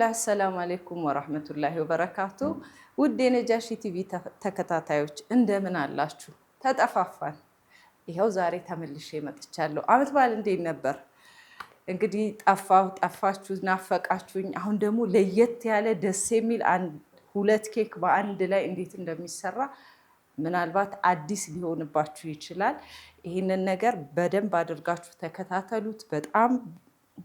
ቢስሚላህ አሰላሙ አለይኩም ወራህመቱላሂ ወበረካቱ። ውድ የነጃሺ ቲቪ ተከታታዮች እንደምን አላችሁ? ተጠፋፋን። ይኸው ዛሬ ተመልሼ መጥቻለሁ። አመት በዓል እንዴት ነበር? እንግዲህ ጠፋችሁ፣ ናፈቃችሁኝ። አሁን ደግሞ ለየት ያለ ደስ የሚል ሁለት ኬክ በአንድ ላይ እንዴት እንደሚሰራ ምናልባት አዲስ ሊሆንባችሁ ይችላል። ይህንን ነገር በደንብ አድርጋችሁ ተከታተሉት። በጣም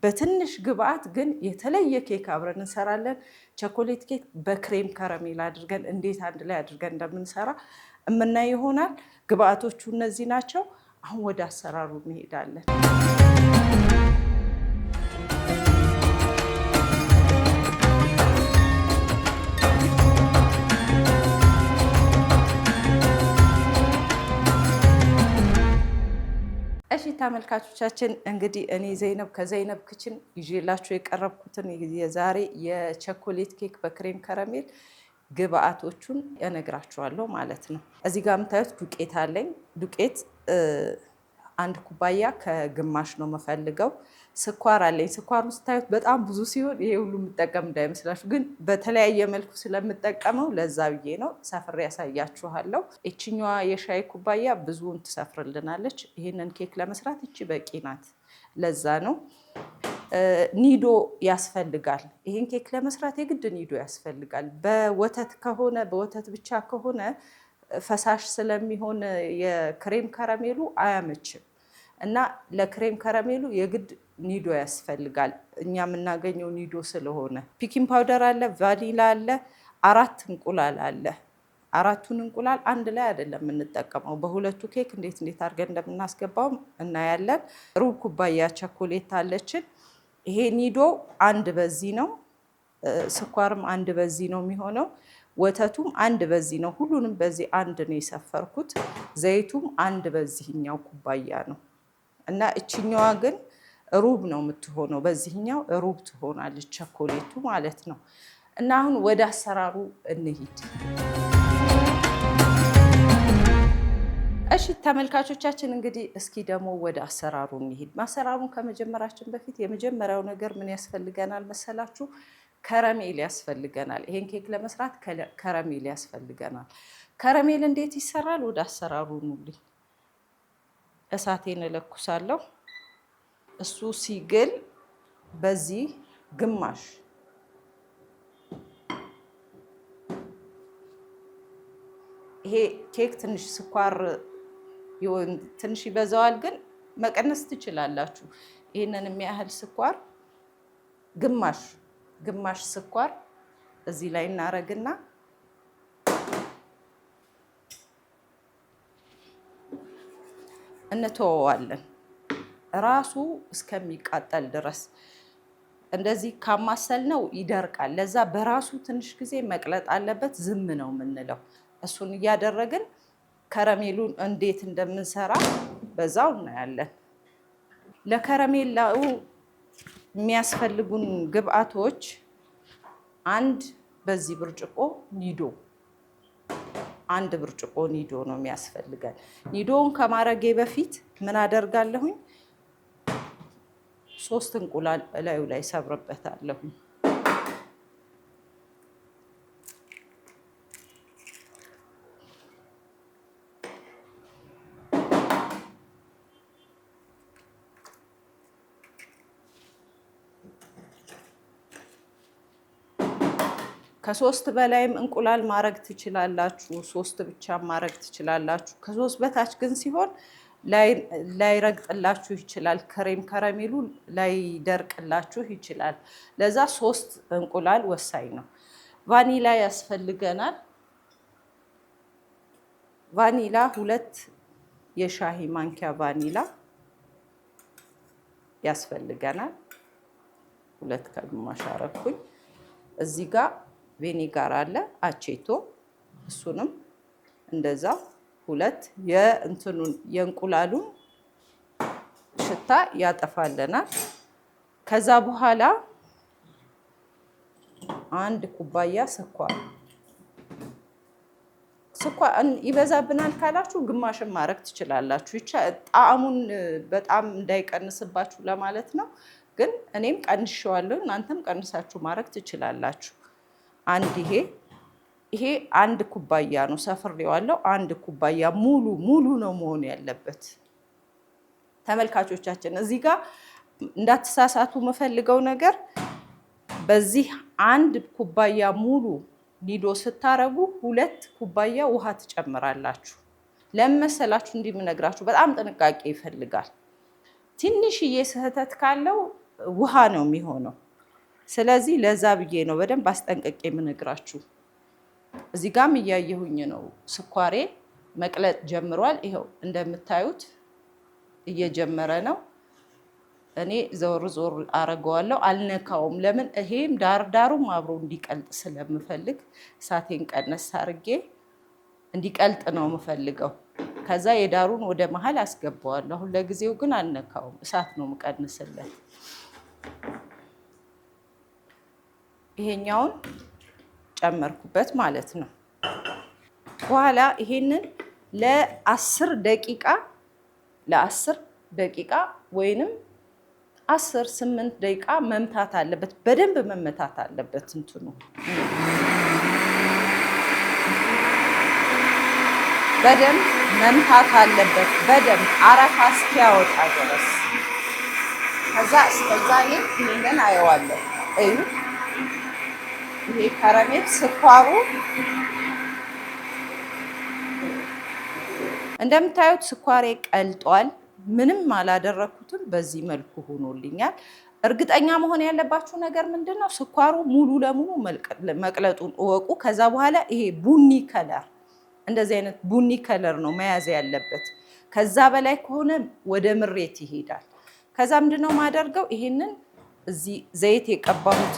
በትንሽ ግብአት ግን የተለየ ኬክ አብረን እንሰራለን። ቸኮሌት ኬክ በክሬም ከረሜላ አድርገን እንዴት አንድ ላይ አድርገን እንደምንሰራ እምናይ ይሆናል። ግብአቶቹ እነዚህ ናቸው። አሁን ወደ አሰራሩ እንሄዳለን። እሺ ተመልካቾቻችን፣ እንግዲህ እኔ ዘይነብ ከዘይነብ ክችን ይዤላችሁ የቀረብኩትን የዛሬ የቸኮሌት ኬክ በክሬም ከረሜል ግብአቶቹን እነግራችኋለሁ ማለት ነው። እዚህ ጋር የምታዩት ዱቄት አለኝ። ዱቄት 1 ኩባያ ከግማሽ ነው የምፈልገው። ስኳር አለኝ። ስኳሩ ስታዩት በጣም ብዙ ሲሆን ይሄ ሁሉ የምጠቀም እንዳይመስላችሁ፣ ግን በተለያየ መልኩ ስለምጠቀመው ለዛ ብዬ ነው። ሰፍሬ ያሳያችኋለሁ። እችኛዋ የሻይ ኩባያ ብዙውን ትሰፍርልናለች። ይህንን ኬክ ለመስራት እቺ በቂ ናት። ለዛ ነው። ኒዶ ያስፈልጋል። ይህን ኬክ ለመስራት የግድ ኒዶ ያስፈልጋል። በወተት ከሆነ በወተት ብቻ ከሆነ ፈሳሽ ስለሚሆን የክሬም ከረሜሉ አያመችም እና ለክሬም ከረሜሉ የግድ ኒዶ ያስፈልጋል። እኛ የምናገኘው ኒዶ ስለሆነ ፒኪንግ ፓውደር አለ፣ ቫኒላ አለ፣ 4 እንቁላል አለ። 4ቱን እንቁላል አንድ ላይ አይደለም የምንጠቀመው። በሁለቱ ኬክ እንዴት አድርገን እንደምናስገባው እናያለን። ሩብ ኩባያ ቸኮሌት አለችን። ይሄ ኒዶ 1 በዚህ ነው። ስኳርም 1 በዚህ ነው የሚሆነው። ወተቱም 1 በዚህ ነው። ሁሉንም በዚህ 1 ነው የሰፈርኩት። ዘይቱም 1 በዚህኛው ኩባያ ነው እና እችኛዋ ግን ሩብ ነው የምትሆነው። በዚህኛው ሩብ ትሆናለች ቸኮሌቱ ማለት ነው። እና አሁን ወደ አሰራሩ እንሂድ። እሺ ተመልካቾቻችን፣ እንግዲህ እስኪ ደግሞ ወደ አሰራሩ እንሂድ። ማሰራሩን ከመጀመራችን በፊት የመጀመሪያው ነገር ምን ያስፈልገናል መሰላችሁ? ከረሜል ያስፈልገናል። ይሄን ኬክ ለመስራት ከረሜል ያስፈልገናል። ከረሜል እንዴት ይሰራል? ወደ አሰራሩ እንሂድ። እሳቴን እለኩሳለሁ። እሱ ሲግል በዚህ ግማሽ ይሄ ኬክ ትንሽ ስኳር ትንሽ ይበዛዋል፣ ግን መቀነስ ትችላላችሁ። ይህንን የሚያህል ስኳር ግማሽ ስኳር እዚህ ላይ እናረግና እንተወዋለን ራሱ እስከሚቃጠል ድረስ። እንደዚህ ካማሰል ነው ይደርቃል። ለዛ በራሱ ትንሽ ጊዜ መቅለጥ አለበት። ዝም ነው የምንለው። እሱን እያደረግን ከረሜሉን እንዴት እንደምንሰራ በዛው እናያለን። ለከረሜላው የሚያስፈልጉን ግብአቶች 1 በዚህ ብርጭቆ ኒዶ፣ 1 ብርጭቆ ኒዶ ነው የሚያስፈልገን። ኒዶውን ከማረጌ በፊት ምን አደርጋለሁኝ? 3 እንቁላል እላዩ ላይ ሰብርበታለሁኝ። ከ3 በላይም እንቁላል ማረግ ትችላላችሁ። 3 ብቻ ማረግ ትችላላችሁ። ከ3 በታች ግን ሲሆን ላይረግጥላችሁ ይችላል። ክሬም ከረሜሉ ላይደርቅላችሁ ይችላል። ለዛ 3 እንቁላል ወሳኝ ነው። ቫኒላ ያስፈልገናል። ቫኒላ 2 የሻሂ ማንኪያ ቫኒላ ያስፈልገናል። 2 ከግማሽ አረኩኝ። እዚህ ጋር ቬኒጋር አለ አቼቶ፣ እሱንም እንደዛ 2 የእንቁላሉን ሽታ ያጠፋልናል። ከዛ በኋላ 1 ኩባያ ስኳር ይበዛብናል ካላችሁ ግማሽን ማድረግ ትችላላችሁ። ጣዕሙን በጣም እንዳይቀንስባችሁ ለማለት ነው። ግን እኔም ቀንሼዋለሁ፣ እናንተም ቀንሳችሁ ማድረግ ትችላላችሁ። አንድ ይሄ 1 ኩባያ ነው ሰፍሬዋለሁ። 1 ኩባያ ሙሉ ነው መሆን ያለበት። ተመልካቾቻችን እዚህ ጋር እንዳትሳሳቱ የምፈልገው ነገር በዚህ 1 ኩባያ ሙሉ ኒዶ ስታረጉ 2 ኩባያ ውሃ ትጨምራላችሁ። ለምን መሰላችሁ እንዲህ የምነግራችሁ? በጣም ጥንቃቄ ይፈልጋል። ትንሽዬ ስህተት ካለው ውሃ ነው የሚሆነው። ስለዚህ ለዛ ብዬ ነው በደንብ አስጠንቅቄ የምነግራችሁ። እዚህ ጋርም እያየሁኝ ነው ስኳሬ መቅለጥ ጀምሯል። ይኸው እንደምታዩት እየጀመረ ነው። እኔ ዞር አረገዋለሁ፣ አልነካውም። ለምን? ይሄም ዳርዳሩም አብሮ እንዲቀልጥ ስለምፈልግ እሳቴን ቀነስ አድርጌ እንዲቀልጥ ነው የምፈልገው። ከዛ የዳሩን ወደ መሀል አስገባዋለሁ። አሁን ለጊዜው ግን አልነካውም፣ እሳት ነው የምቀንስለት። ይሄኛውን ጨመርኩበት ማለት ነው። በኋላ ይሄንን ለ10 ደቂቃ ወይንም 8 ደቂቃ መምታት አለበት። በደንብ መመታት አለበት። እንትኑ በደንብ መምታት አለበት። በደንብ አረፋ እስኪያወጣ ድረስ። ከዛ እስከዛ ይሄንን አየዋለሁ። እዩ፣ ይሄ ከረሜል ስኳሩ እንደምታዩት ስኳሬ ቀልጧል። ምንም አላደረኩትም። በዚህ መልኩ ሆኖልኛል። እርግጠኛ መሆን ያለባችሁ ነገር ምንድነው? ስኳሩ ሙሉ ለሙሉ መቅለጡን እወቁ። ከዛ በኋላ ይሄ ቡኒ ከለር፣ እንደዚህ አይነት ቡኒ ከለር ነው መያዝ ያለበት። ከዛ በላይ ከሆነ ወደ ምሬት ይሄዳል። ከዛ ምንድነው ማደርገው? ይሄንን እዚህ ዘይት የቀባሁት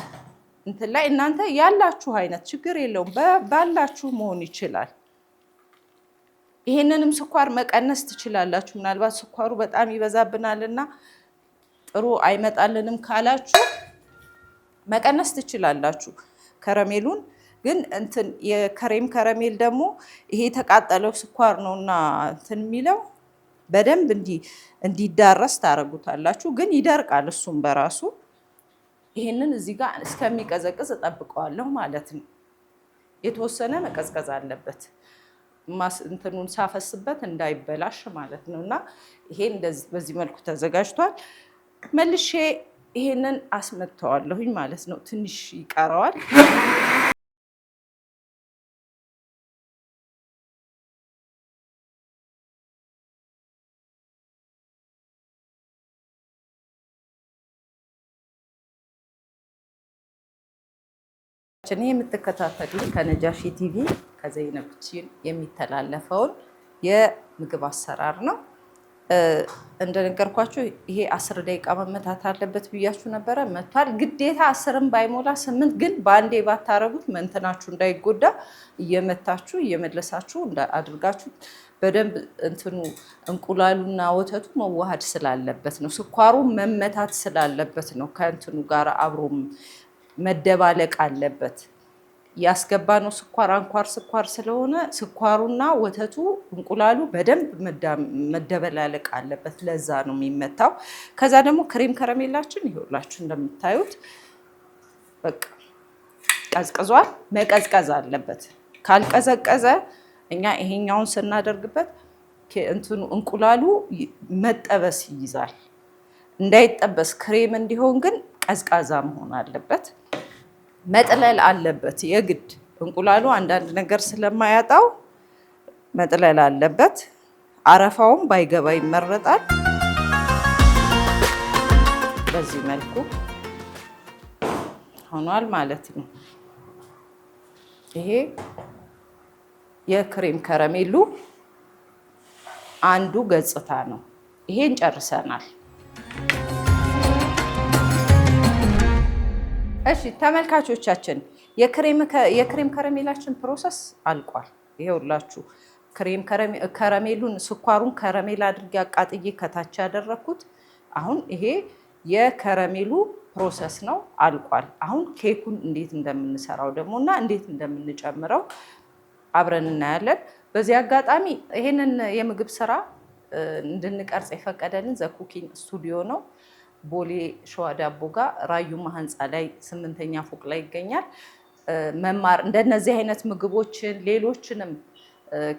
እንትን ላይ እናንተ ያላችሁ አይነት ችግር የለውም፣ ባላችሁ መሆን ይችላል። ይሄንንም ስኳር መቀነስ ትችላላችሁ። ምናልባት ስኳሩ በጣም ይበዛብናልና ጥሩ አይመጣልንም ካላችሁ መቀነስ ትችላላችሁ ከረሜሉን። ግን እንትን የክሬም ከረሜል ደግሞ ይሄ የተቃጠለው ስኳር ነውና እንትን የሚለው በደንብ እንዲዳረስ ታረጉታላችሁ። ግን ይደርቃል እሱም በራሱ። ይሄንን እዚህ ጋር እስከሚቀዘቅዝ እጠብቀዋለሁ ማለት ነው። የተወሰነ መቀዝቀዝ አለበት እንትኑን ሳፈስበት እንዳይበላሽ ማለት ነው። እና ይሄ እንደዚህ በዚህ መልኩ ተዘጋጅቷል። መልሼ ይሄንን አስመጥተዋለሁኝ ማለት ነው። ትንሽ ይቀረዋል። እኔ የምትከታተሉት ከነጃሺ ቲቪ ከዘይነብ ኪችን የሚተላለፈውን የምግብ አሰራር ነው። እንደነገርኳችሁ ይሄ 10 ደቂቃ መመታት አለበት ብያችሁ ነበረ። መቷል። ግዴታ 10ም ባይሞላ 8 ግን በአንዴ ባታረጉት መንተናችሁ እንዳይጎዳ እየመታችሁ እየመለሳችሁ አድርጋችሁ በደንብ እንትኑ እንቁላሉና ወተቱ መዋሃድ ስላለበት ነው። ስኳሩ መመታት ስላለበት ነው። ከእንትኑ ጋር አብሮ መደባለቅ አለበት። ያስገባነው ስኳር አንኳር ስኳር ስለሆነ ስኳሩና ወተቱ እንቁላሉ በደንብ መደበላለቅ አለበት። ለዛ ነው የሚመታው። ከዛ ደግሞ ክሬም ከረሜላችን ይኸውላችሁ እንደምታዩት በቃ ቀዝቅዟል። መቀዝቀዝ አለበት። ካልቀዘቀዘ እኛ ይሄኛውን ስናደርግበት እንትኑ እንቁላሉ መጠበስ ይይዛል። እንዳይጠበስ ክሬም እንዲሆን ግን ቀዝቃዛ መሆን አለበት። መጥለል አለበት የግድ። እንቁላሉ አንዳንድ ነገር ስለማያጣው መጥለል አለበት። አረፋውም ባይገባ ይመረጣል። በዚህ መልኩ ሆኗል ማለት ነው። ይሄ የክሬም ከረሜሉ አንዱ ገጽታ ነው። ይሄን ጨርሰናል። እሺ ተመልካቾቻችን የክሬም ከረሜላችን ፕሮሰስ አልቋል። ይሄውላችሁ ከረሜሉን ስኳሩን ከረሜል አድርጌ አቃጥዬ ከታች ያደረኩት። አሁን ይሄ የከረሜሉ ፕሮሰስ ነው፣ አልቋል። አሁን ኬኩን እንዴት እንደምንሰራው ደግሞ እና እንዴት እንደምንጨምረው አብረን እናያለን። በዚህ አጋጣሚ ይሄንን የምግብ ስራ እንድንቀርጽ የፈቀደልን ዘኩኪንግ ስቱዲዮ ነው። ቦሌ ሸዋ ዳቦ ጋር ራዩማ ህንፃ ላይ 8ኛ ፎቅ ላይ ይገኛል። መማር እንደነዚህ አይነት ምግቦችን ሌሎችንም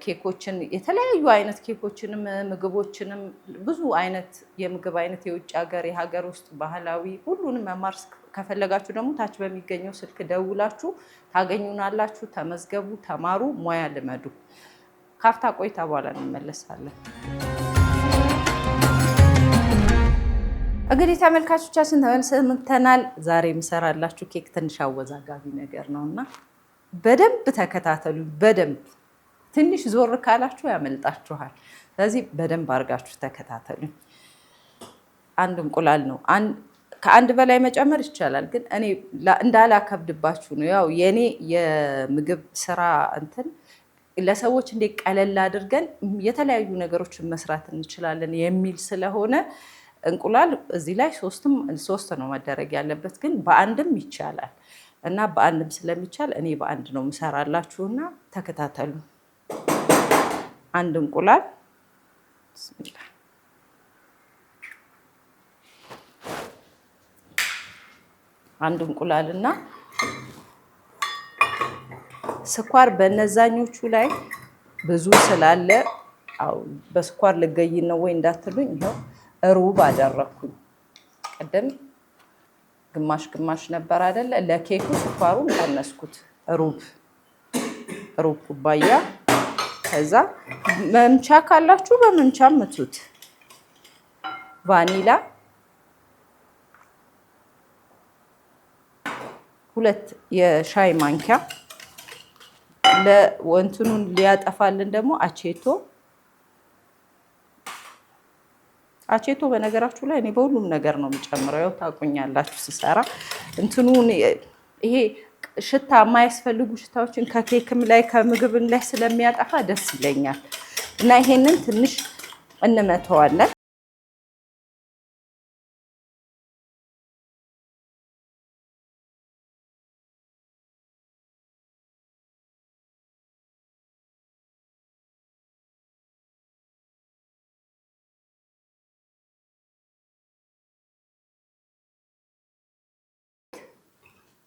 ኬኮችን የተለያዩ አይነት ኬኮችንም ምግቦችንም ብዙ አይነት የምግብ አይነት የውጭ ሀገር የሀገር ውስጥ ባህላዊ ሁሉንም መማር ከፈለጋችሁ ደግሞ ታች በሚገኘው ስልክ ደውላችሁ ታገኙናላችሁ። ተመዝገቡ፣ ተማሩ፣ ሙያ ልመዱ። ካፍታ ቆይታ በኋላ እንመለሳለን። እንግዲህ ተመልካቾቻችን ተመልሰን መጥተናል። ዛሬ የምሰራላችሁ ኬክ ትንሽ አወዛጋቢ ነገር ነውና በደንብ ተከታተሉ። በደንብ ትንሽ ዞር ካላችሁ ያመልጣችኋል። ስለዚህ በደንብ አድርጋችሁ ተከታተሉ። አንድ እንቁላል ነው። ከአንድ በላይ መጨመር ይቻላል፣ ግን እኔ እንዳላከብድባችሁ ነው። ያው የኔ የምግብ ስራ እንትን ለሰዎች እንዴት ቀለል አድርገን የተለያዩ ነገሮችን መስራት እንችላለን የሚል ስለሆነ እንቁላል እዚህ ላይ ሶስት ነው መደረግ ያለበት፣ ግን በአንድም ይቻላል እና በአንድም ስለሚቻል እኔ በአንድ ነው የምሰራላችሁና ተከታተሉ። አንድ እንቁላል ብስሚላ፣ አንድ እንቁላልና ስኳር በነዛኞቹ ላይ ብዙ ስላለ በስኳር ልገይ ነው ወይ እንዳትሉኝ፣ ይኸው ሩብ አደረኩኝ። ቀደም ግማሽ ግማሽ ነበር አይደለ? ለኬኩ ስኳሩን ቀነስኩት። ሩብ ኩባያ። ከዛ መምቻ ካላችሁ በመምቻ ምቱት። ቫኒላ 2 የሻይ ማንኪያ። ለወንቱኑን ሊያጠፋልን ደግሞ አቼቶ በነገራችሁ ላይ እኔ በሁሉም ነገር ነው የምጨምረው። ያው ታውቁኛላችሁ ስሰራ እንትኑን ይሄ ሽታ የማያስፈልጉ ሽታዎችን ከኬክም ላይ ከምግብም ላይ ስለሚያጠፋ ደስ ይለኛል እና ይሄንን ትንሽ እንመተዋለን።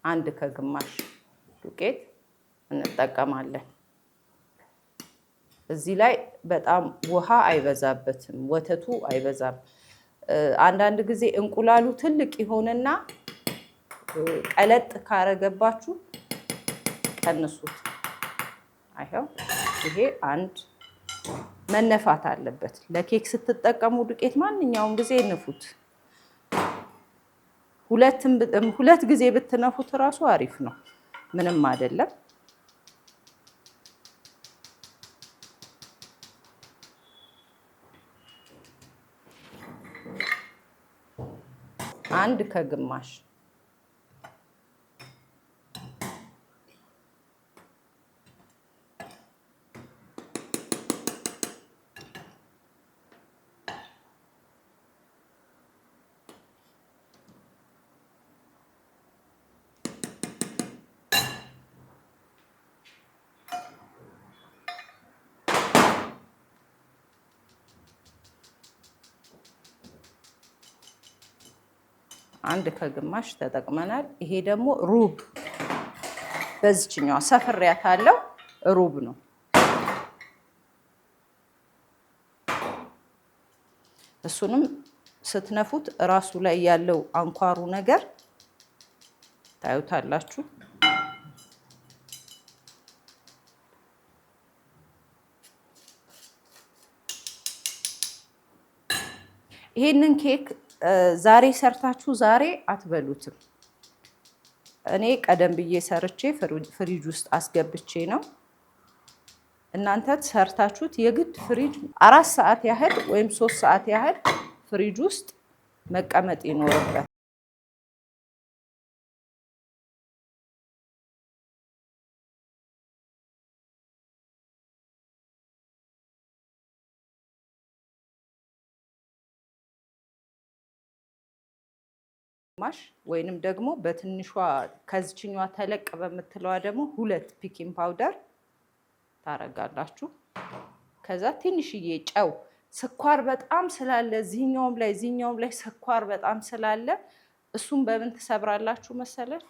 አንድ ከግማሽ ዱቄት እንጠቀማለን። እዚህ ላይ በጣም ውሃ አይበዛበትም፣ ወተቱ አይበዛም። አንዳንድ ጊዜ እንቁላሉ ትልቅ ይሆንና ቀለጥ ካረገባችሁ ቀንሱት። አይሄው ይሄ አንድ መነፋት አለበት። ለኬክ ስትጠቀሙ ዱቄት ማንኛውም ጊዜ ንፉት። ሁለት ጊዜ ብትነፉት እራሱ አሪፍ ነው፣ ምንም አይደለም። አንድ ከግማሽ አንድ ከግማሽ ተጠቅመናል። ይሄ ደግሞ ሩብ በዚህኛው ሰፍሬያታለሁ፣ ሩብ ነው። እሱንም ስትነፉት እራሱ ላይ ያለው አንኳሩ ነገር ታዩታላችሁ። ይሄንን ኬክ ዛሬ ሰርታችሁ ዛሬ አትበሉትም። እኔ ቀደም ብዬ ሰርቼ ፍሪጅ ውስጥ አስገብቼ ነው። እናንተ ሰርታችሁት የግድ ፍሪጅ 4 ሰዓት ያህል ወይም 3 ሰዓት ያህል ፍሪጅ ውስጥ መቀመጥ ይኖርበታል። ማሽ ወይንም ደግሞ በትንሿ ከዚችኛዋ ተለቅ በምትለዋ ደግሞ 2 ፒኪንግ ፓውደር ታረጋላችሁ። ከዛ ትንሽዬ ጨው ስኳር በጣም ስላለ እዚህኛውም ላይ ስኳር በጣም ስላለ እሱም በምን ትሰብራላችሁ መሰለህ?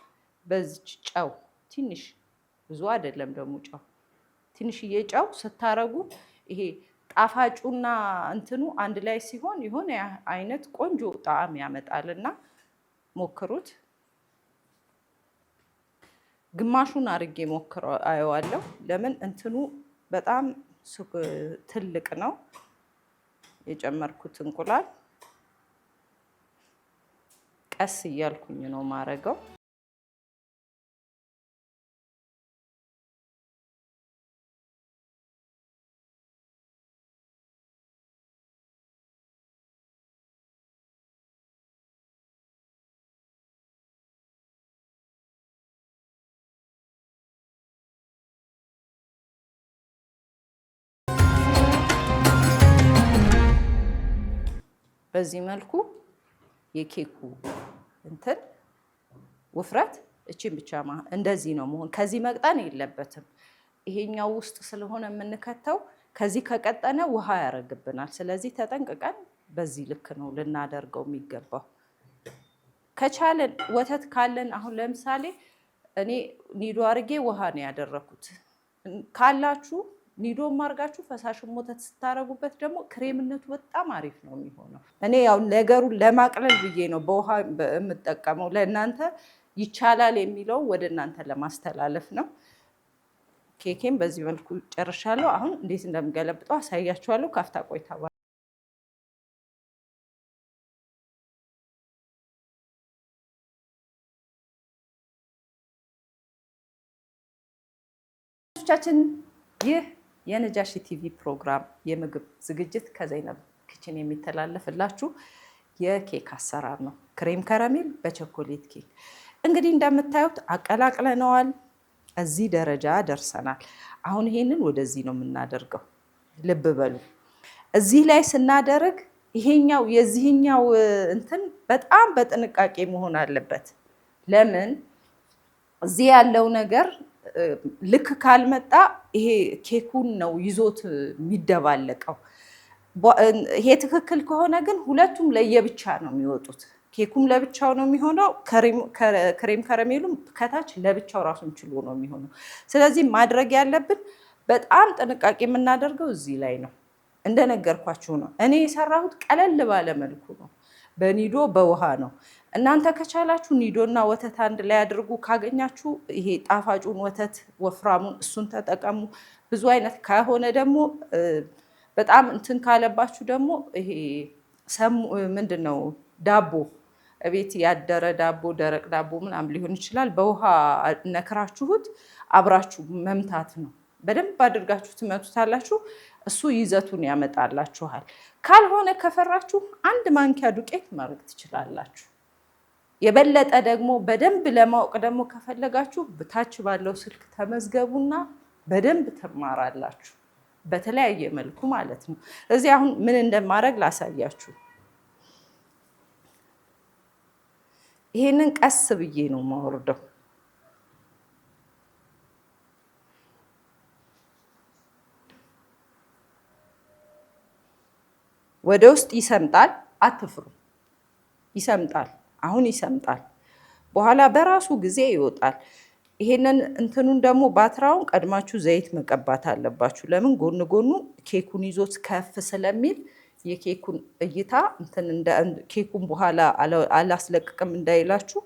በዚች ጨው ትንሽ፣ ብዙ አይደለም ደግሞ ጨው ትንሽዬ ጨው ስታረጉ ይሄ ጣፋጩና እንትኑ አንድ ላይ ሲሆን የሆነ አይነት ቆንጆ ጣዕም ያመጣልና ሞክሩት። ግማሹን አድርጌ ሞክረው አየዋለሁ። ለምን እንትኑ በጣም ትልቅ ነው የጨመርኩት እንቁላል። ቀስ እያልኩኝ ነው ማረገው። በዚህ መልኩ የኬኩ እንትን ውፍረት እቺን ብቻ እንደዚህ ነው መሆን። ከዚህ መቅጠን የለበትም። ይሄኛው ውስጥ ስለሆነ የምንከተው ከዚህ ከቀጠነ ውሃ ያረግብናል። ስለዚህ ተጠንቅቀን በዚህ ልክ ነው ልናደርገው የሚገባው። ከቻለን ወተት ካለን አሁን ለምሳሌ እኔ ኒዶ አርጌ ውሃ ነው ያደረኩት። ካላችሁ ኒዶም አርጋችሁ ፈሳሽም ወተት ስታረጉበት ደግሞ ክሬምነቱ በጣም አሪፍ ነው የሚሆነው። እኔ ያው ነገሩን ለማቅለል ብዬ ነው በውሃ የምጠቀመው። ለእናንተ ይቻላል የሚለው ወደ እናንተ ለማስተላለፍ ነው። ኬኬን በዚህ መልኩ ጨርሻለሁ። አሁን እንዴት እንደምገለብጠው አሳያችኋለሁ ካፍታ ቆይታ በኋላ። ይህ የነጃሺ ቲቪ ፕሮግራም የምግብ ዝግጅት ከዘይነብ ኪችን የሚተላለፍላችሁ የኬክ አሰራር ነው። ክሬም ከረሜል በቸኮሌት ኬክ። እንግዲህ እንደምታዩት አቀላቅለነዋል። እዚህ ደረጃ ደርሰናል። አሁን ይሄንን ወደዚህ ነው የምናደርገው። ልብ በሉ፣ እዚህ ላይ ስናደርግ ይሄኛው የዚህኛው እንትን በጣም በጥንቃቄ መሆን አለበት። ለምን እዚህ ያለው ነገር ልክ ካልመጣ ይሄ ኬኩን ነው ይዞት የሚደባለቀው። ይሄ ትክክል ከሆነ ግን ሁለቱም ለየብቻ ነው የሚወጡት። ኬኩም ለብቻው ነው የሚሆነው፣ ክሬም ከረሜሉም ከታች ለብቻው ራሱን ችሎ ነው የሚሆነው። ስለዚህ ማድረግ ያለብን በጣም ጥንቃቄ የምናደርገው እዚህ ላይ ነው። እንደነገርኳችሁ ነው። እኔ የሰራሁት ቀለል ባለ መልኩ ነው፣ በኒዶ በውሃ ነው። እናንተ ከቻላችሁ ኒዶና ወተት አንድ ላይ አድርጉ። ካገኛችሁ ይሄ ጣፋጩን ወተት ወፍራሙን እሱን ተጠቀሙ። ብዙ አይነት ከሆነ ደግሞ በጣም እንትን ካለባችሁ ደግሞ ይሄ ምንድን ነው ዳቦ እቤት ያደረ ዳቦ፣ ደረቅ ዳቦ ምናምን ሊሆን ይችላል። በውሃ ነክራችሁት አብራችሁ መምታት ነው። በደንብ አድርጋችሁ ትመቱታላችሁ። እሱ ይዘቱን ያመጣላችኋል። ካልሆነ ከፈራችሁ አንድ ማንኪያ ዱቄት ማድረግ ትችላላችሁ። የበለጠ ደግሞ በደንብ ለማወቅ ደግሞ ከፈለጋችሁ ታች ባለው ስልክ ተመዝገቡና በደንብ ትማራላችሁ፣ በተለያየ መልኩ ማለት ነው። እዚህ አሁን ምን እንደማድረግ ላሳያችሁ። ይሄንን ቀስ ብዬ ነው የማወርደው። ወደ ውስጥ ይሰምጣል፣ አትፍሩ። ይሰምጣል፣ አሁን ይሰምጣል። በኋላ በራሱ ጊዜ ይወጣል። ይሄንን እንትኑን ደግሞ ባትራውን ቀድማችሁ ዘይት መቀባት አለባችሁ። ለምን ጎን ጎኑ ኬኩን ይዞት ከፍ ስለሚል የኬኩን እይታ ኬኩን በኋላ አላስለቅቅም እንዳይላችሁ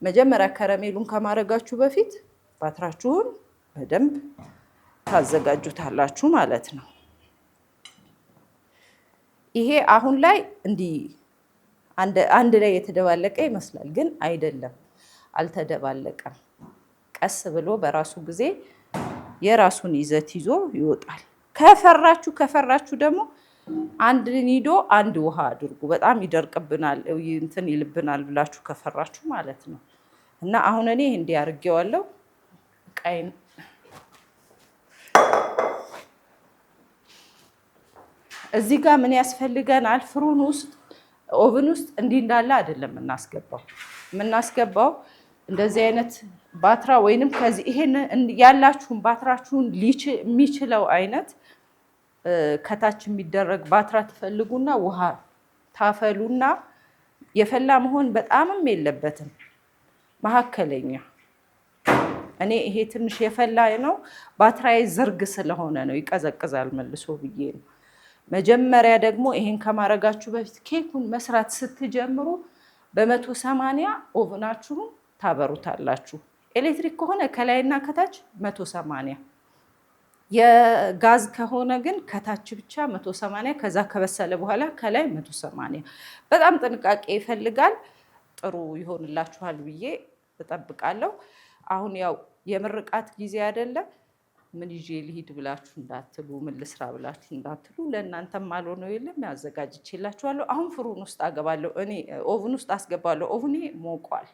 መጀመሪያ ከረሜሉን ከማድረጋችሁ በፊት ባትራችሁን በደንብ ታዘጋጁታላችሁ ማለት ነው። ይሄ አሁን ላይ እንዲህ አንድ ላይ የተደባለቀ ይመስላል፣ ግን አይደለም፣ አልተደባለቀም። ቀስ ብሎ በራሱ ጊዜ የራሱን ይዘት ይዞ ይወጣል። ከፈራችሁ ደግሞ አንድ ኒዶ አንድ ውሃ አድርጉ። በጣም ይደርቅብናል እንትን ይልብናል ብላችሁ ከፈራችሁ ማለት ነው። እና አሁን እኔ እንዲህ አድርጌዋለሁ። ቀይን እዚህ ጋር ምን ያስፈልገናል? ፍሩን ውስጥ ኦቭን ውስጥ እንዲህ እንዳለ አይደለም የምናስገባው እንደዚህ አይነት ባትራ ወይንም ከዚህ ይሄን ያላችሁን ባትራችሁን የሚችለው አይነት ከታች የሚደረግ ባትራ ትፈልጉና ውሃ ታፈሉና የፈላ መሆን በጣምም የለበትም መካከለኛ። እኔ ይሄ ትንሽ የፈላ ነው፣ ባትራዬ ዝርግ ስለሆነ ነው ይቀዘቅዛል መልሶ ብዬ ነው። መጀመሪያ ደግሞ ይሄን ከማድረጋችሁ በፊት ኬኩን መስራት ስትጀምሩ በ180 ኦቭናችሁን ታበሩታላችሁ። ኤሌክትሪክ ከሆነ ከላይና ከታች 180፣ የጋዝ ከሆነ ግን ከታች ብቻ 180፣ ከዛ ከበሰለ በኋላ ከላይ 180። በጣም ጥንቃቄ ይፈልጋል። ጥሩ ይሆንላችኋል ብዬ እጠብቃለሁ። አሁን ያው የምርቃት ጊዜ አይደለም። ምን ይዤ ልሂድ ብላችሁ እንዳትሉ፣ ምን ልስራ ብላችሁ እንዳትሉ። ለእናንተም አልሆነው የለም ያዘጋጅቼላችኋለሁ። አሁን ፍሩን ውስጥ አገባለሁ፣ እኔ ኦቭን ውስጥ አስገባለሁ። ኦቭኔ ሞቋል።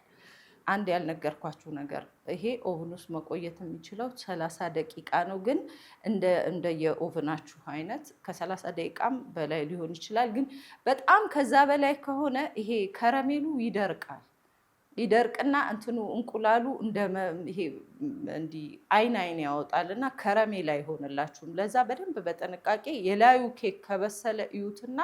አንድ ያልነገርኳችሁ ነገር ይሄ ኦቭን ውስጥ መቆየት የሚችለው 30 ደቂቃ ነው። ግን እንደ የኦቭናችሁ አይነት ከ30 ደቂቃም በላይ ሊሆን ይችላል። ግን በጣም ከዛ በላይ ከሆነ ይሄ ከረሜሉ ይደርቃል። ይደርቅና እንትኑ እንቁላሉ ይሄ እንዲህ አይን ያወጣልና ከረሜላ አይሆንላችሁም። ለዛ በደንብ በጥንቃቄ የላዩ ኬክ ከበሰለ እዩትና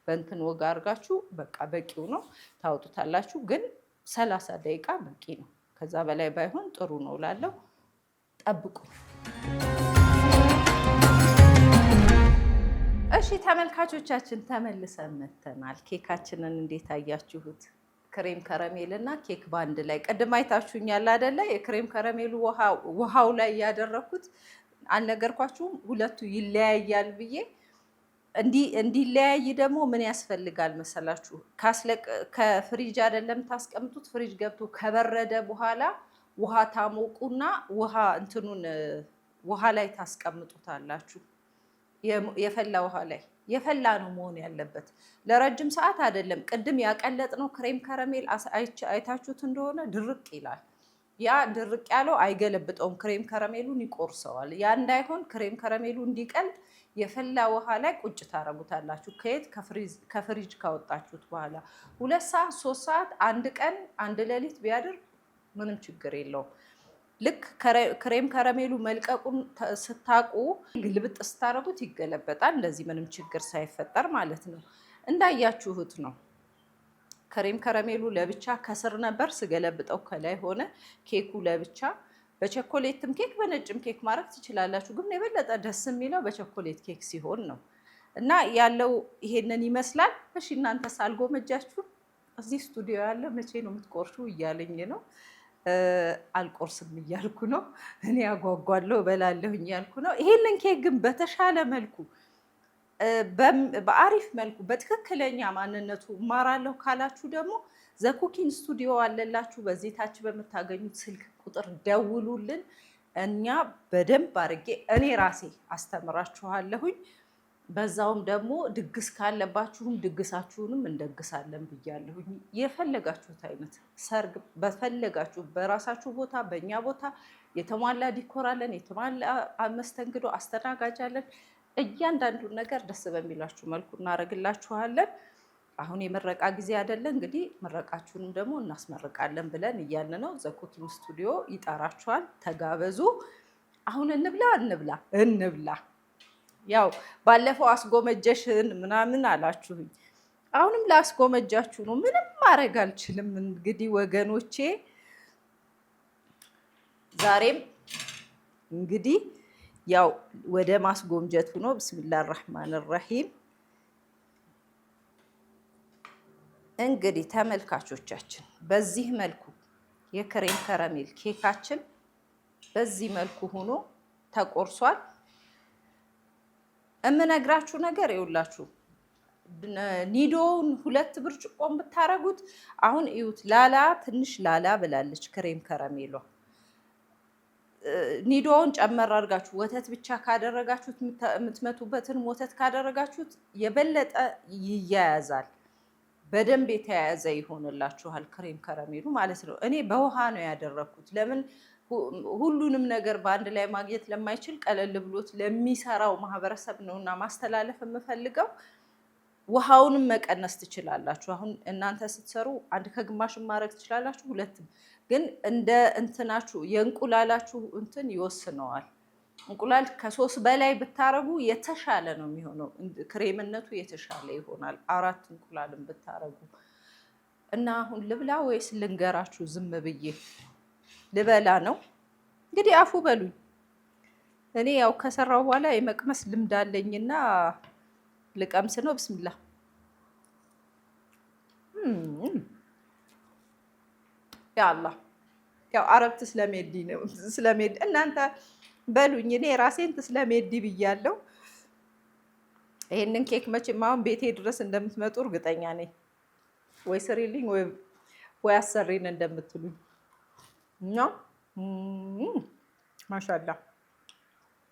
በእንትን ወጋ አድርጋችሁ በቃ በቂው ነው ታውጡታላችሁ። ግን 30 ደቂቃ በቂ ነው። ከዛ በላይ ባይሆን ጥሩ ነው እላለሁ። ጠብቁ። እሺ ተመልካቾቻችን ተመልሰን መተናል። ኬካችንን እንዴት አያችሁት? ክሬም ከረሜል እና ኬክ ባንድ ላይ ቅድም አይታችሁኛል አይደለ? የክሬም ከረሜሉ ውሃው ላይ ያደረኩት አልነገርኳችሁም? ሁለቱ ይለያያል ብዬ። እንዲለያይ ደግሞ ምን ያስፈልጋል መሰላችሁ? ከፍሪጅ አይደለም ታስቀምጡት። ፍሪጅ ገብቶ ከበረደ በኋላ ውሃ ታሞቁና ውሃ ላይ ታስቀምጡታላችሁ። የፈላ ውሃ ላይ የፈላ ነው መሆን ያለበት። ለረጅም ሰዓት አይደለም። ቅድም ያቀለጥነው ክሬም ከረሜል አይታችሁት እንደሆነ ድርቅ ይላል። ያ ድርቅ ያለው አይገለብጠውም፣ ክሬም ከረሜሉን ይቆርሰዋል። ያ እንዳይሆን ክሬም ከረሜሉ እንዲቀልጥ የፈላ ውሃ ላይ ቁጭ ታረጉታላችሁ። ከፍሪጅ ካወጣችሁት በኋላ 2 ሰዓት 3 ሰዓት፣ አንድ ቀን አንድ ሌሊት ቢያድር ምንም ችግር የለውም። ልክ ክሬም ከረሜሉ መልቀቁን ስታቁ ግልብጥ ስታረጉት ይገለበጣል። እንደዚህ ምንም ችግር ሳይፈጠር ማለት ነው። እንዳያችሁት ነው። ክሬም ከረሜሉ ለብቻ ከስር ነበር፣ ስገለብጠው ከላይ ሆነ። ኬኩ ለብቻ። በቸኮሌትም ኬክ በነጭም ኬክ ማድረግ ትችላላችሁ። ግን የበለጠ ደስ የሚለው በቸኮሌት ኬክ ሲሆን ነው። እና ያለው ይሄንን ይመስላል። እሺ እናንተ ሳልጎመጃችሁ እዚህ ስቱዲዮ ያለ መቼ ነው የምትቆርሹ እያለኝ ነው። አልቆርስም እያልኩ ነው። እኔ አጓጓለሁ እበላለሁኝ እያልኩ ነው። ይሄንን ኬክ ግን በተሻለ መልኩ በአሪፍ መልኩ በትክክለኛ ማንነቱ እማራለሁ ካላችሁ ደግሞ ዘኩኪንግ ስቱዲዮ አለላችሁ። በዚህ ታች በምታገኙት ስልክ ቁጥር ደውሉልን። እኛ በደንብ አድርጌ እኔ ራሴ አስተምራችኋለሁኝ። በዛውም ደግሞ ድግስ ካለባችሁም ድግሳችሁንም እንደግሳለን ብያለሁኝ። የፈለጋችሁት አይነት ሰርግ በፈለጋችሁ በራሳችሁ ቦታ በእኛ ቦታ የተሟላ ዲኮር አለን፣ የተሟላ መስተንግዶ አስተናጋጃለን። እያንዳንዱን ነገር ደስ በሚላችሁ መልኩ እናደርግላችኋለን። አሁን የምረቃ ጊዜ አይደለ? እንግዲህ ምረቃችሁንም ደግሞ እናስመርቃለን ብለን እያልን ነው። ዘኩኪንግ ስቱዲዮ ይጠራችኋል፣ ተጋበዙ። አሁን እንብላ። ያው ባለፈው አስጎመጀሽን ምናምን አላችሁኝ። አሁንም ላስጎመጃችሁ ነው። ምንም ማድረግ አልችልም። እንግዲህ ወገኖቼ ዛሬም እንግዲህ ያው ወደ ማስጎምጀቱ ነው። ብስሚላህ ራህማን ራሂም። እንግዲህ ተመልካቾቻችን በዚህ መልኩ የክሬም ከረሜል ኬካችን በዚህ መልኩ ሆኖ ተቆርሷል። እምነግራችሁ ነገር ይውላችሁ ኒዶውን 2 ብርጭቆም ብታረጉት አሁን እዩት፣ ትንሽ ላላ ብላለች ክሬም ከረሜሏ። ኒዶውን ጨመር አድርጋችሁ ወተት ብቻ ካደረጋችሁት የምትመቱበትን ወተት ካደረጋችሁት የበለጠ ይያያዛል። በደንብ የተያያዘ ይሆንላችኋል ክሬም ከረሜሉ ማለት ነው። እኔ በውሃ ነው ያደረኩት። ለምን ሁሉንም ነገር በአንድ ላይ ማግኘት ለማይችል ቀለል ብሎት ለሚሰራው ማህበረሰብ ነውና ማስተላለፍ የምፈልገው። ውሃውንም መቀነስ ትችላላችሁ። አሁን እናንተ ስትሰሩ 1 ከግማሽ ማድረግ ትችላላችሁ፣ 2 ግን እንደ እንትናችሁ የእንቁላላችሁ እንትን ይወስነዋል። እንቁላል ከ3 በላይ ብታረጉ የተሻለ ነው የሚሆነው። ክሬምነቱ የተሻለ ይሆናል 4 እንቁላልን ብታረጉ። እና አሁን ልብላ ወይስ ልንገራችሁ? ዝም ብዬ ልበላ ነው እንግዲህ። አፉ በሉኝ። እኔ ያው ከሰራው በኋላ የመቅመስ ልምድ አለኝና ልቀምስ ነው። ብስሚላ ያአላህ። ያው አረብት ስለሜዲ ነው ስለሜዲ እናንተ በሉኝ። እኔ ራሴን ስለሜዲ ብያለሁ። ይሄንን ኬክ መቼም አሁን ቤቴ ድረስ እንደምትመጡ እርግጠኛ ነኝ። ወይ ስሪልኝ ወይ አሰሪን እንደምትሉኝ እና ማሻአላ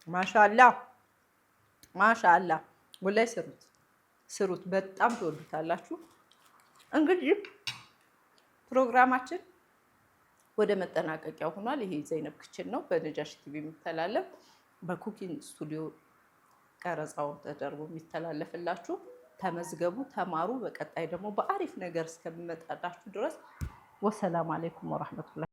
ማሻአላ ማሻአላ። ወላይ ስሩት፣ በጣም ትወዱታላችሁ። እንግዲህ ፕሮግራማችን ወደ መጠናቀቂያው ሆኗል። ይሄ ዘይነብ ክችን ነው በነጃሺ ቲቪ የሚተላለፍ በኩኪንግ ስቱዲዮ ቀረጻውን ተደርጎ የሚተላለፍላችሁ። ተመዝገቡ፣ ተማሩ። በቀጣይ ደግሞ በአሪፍ ነገር እስከሚመጣላችሁ ድረስ ወሰላም አለይኩም ወራህመቱላሂ